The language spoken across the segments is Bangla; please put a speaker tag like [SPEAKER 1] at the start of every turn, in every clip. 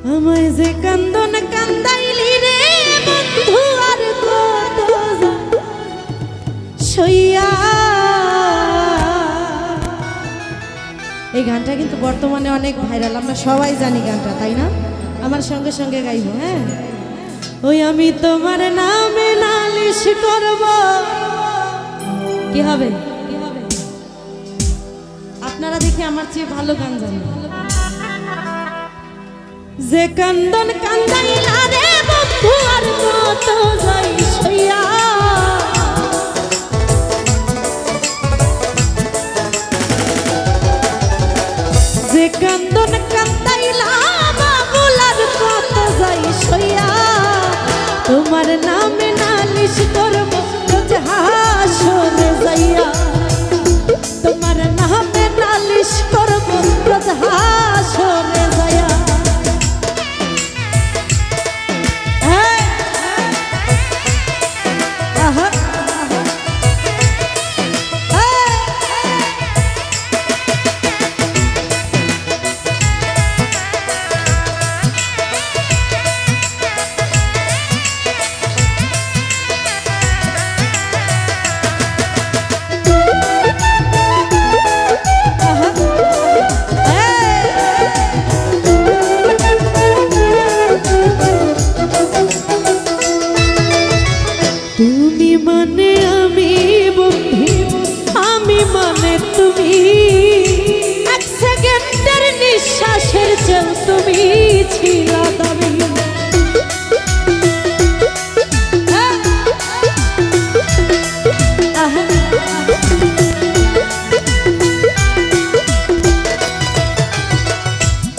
[SPEAKER 1] আমায় যে কান্দন কান্দাইলি রে বন্ধু আর কত সইয়া। এই গানটা কিন্তু বর্তমানে অনেক ভাইরাল, আমরা সবাই জানি গানটা, তাই না? আমার সঙ্গে সঙ্গে গাইব। হ্যাঁ, ওই আমি তোমার নামে নালিশ করব। কি হবে? আপনারা দেখি আমার চেয়ে ভালো গান জানেন। যে কান্দন কান্দাইলা রে বন্ধু আর কত যাই সইয়া। যে কান্দন কান্দাইলা বাবুল আর কত যাই সইয়া। তোমার নামে নালিশ করব রোজ হাসরে যাইয়া। তোমার নামে নালিশ করব রোজ হাসরে যাইয়া। তুমি মানে আমি বন্ধু, আমি মানে তুমি। এক সেকেন্ডের নিঃশ্বাসের চেয়েও তুমি ছিলা দামি।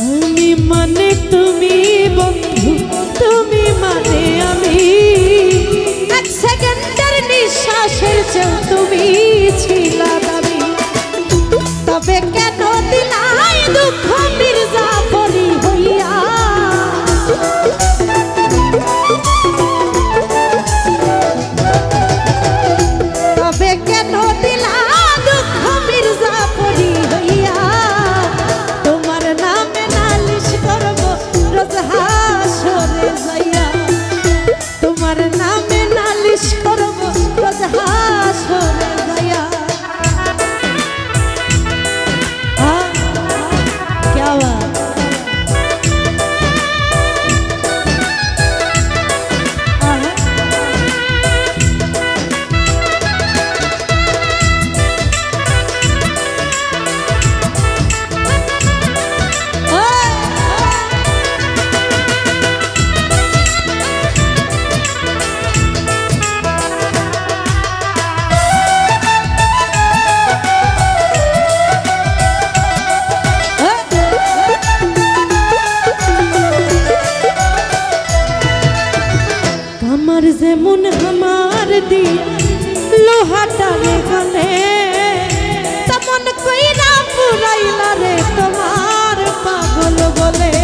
[SPEAKER 1] আমি মানে তুমি বন্ধু, তুমি মানে আমি। সেকেন্ডের নিঃশ্বাসের চেয়েও তুমি ছিলা দামি। তবে কেন দিলাই দুঃখ মির্জাফরি হইয়া। তবে কেন দিলা দুঃখ মির্জাফরি হইয়া। তোমার নামে নালিশ করব রোজ হাসরে যাইয়া। তোমার নামে নালিশ করব রোজ হাসরে যাইয়া। क्या बात। আমার যেমন আমার দি লোহাটা রে গলে, তেমন কইরা পুরাইলা রে তোমার পাগল বলে।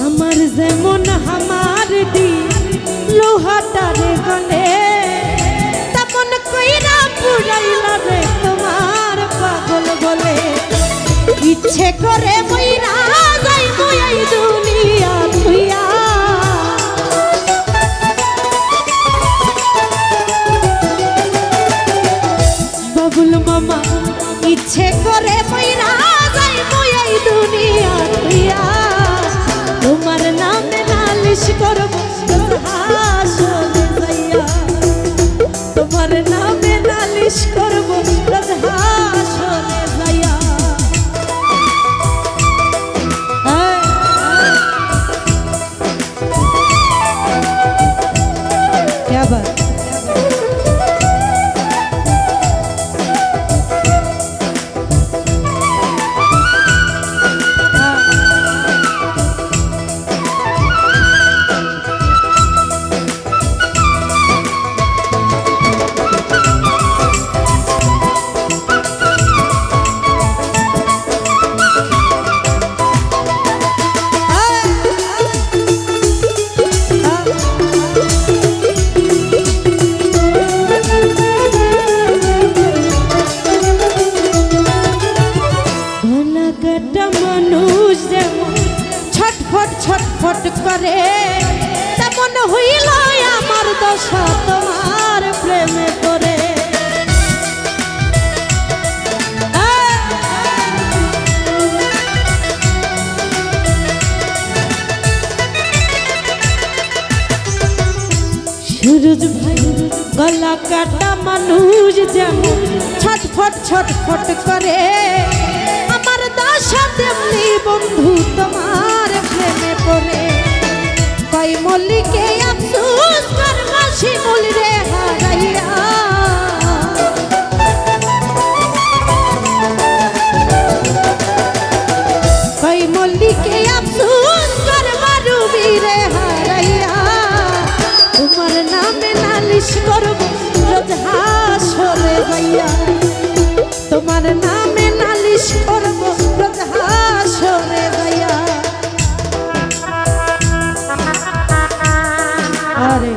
[SPEAKER 1] আমার যেমন আমার দি লোহাটা রে গলে, তেমন কইরা পুরাইলা রে তোমার পাগল বলে। ইচ্ছে করে মইরা যাই এই দুনিয়া থুইয়া। বাবুল মামা ইচ্ছে করে মইরা যাই এই দুনিয়া থুইয়া। তোমার নামে নালিশ করব রোজ হাসরে যাইয়া। তোমার নামে নালিশ করব রোজ হাসরে যাইয়া। क्या बात। দশা তোমার প্রেমে পড়ে। সুরজ ভাই গলা কাটা মানুষ যেমন ছটফট ছটফট করে, আমার দশা তেমনি বন্ধু তোমার প্রেমে পড়ে। কই মল্লিকে আফসোস করবা শিমুল রে হারাইয়া, কই মল্লিকে আফসোস করবা রুবি রে হারাইয়া। তোমার নামে নালিশ করব রোজ হাসরে যাইয়া, তোমার নামে নালিশ করব রোজ হাসরে যাইয়া। আরে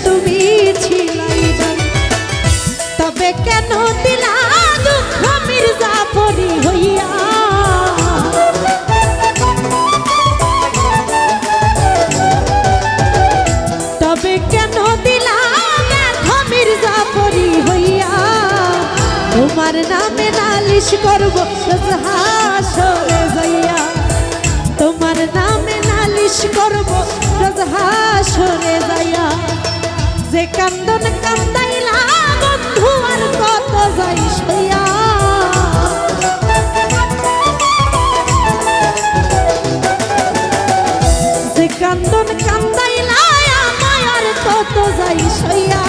[SPEAKER 1] তুমি ছিলাই জানি, তবে কেন দিলা দুঃখ মির্জাফরি হইয়া। তবে কেন দিলা দুঃখ মির্জাফরি হইয়া। তোমার নামে নালিশ করব রোজ হাসরে যাইয়া, তোমার নামে নালিশ করব রোজ হাসরে যাইয়া। যে কান্দন কান্দাইলা বন্ধু আর কত যাই সইয়া, যে কান্দন কান্দাইলা আমায় আর কত যাই সইয়া।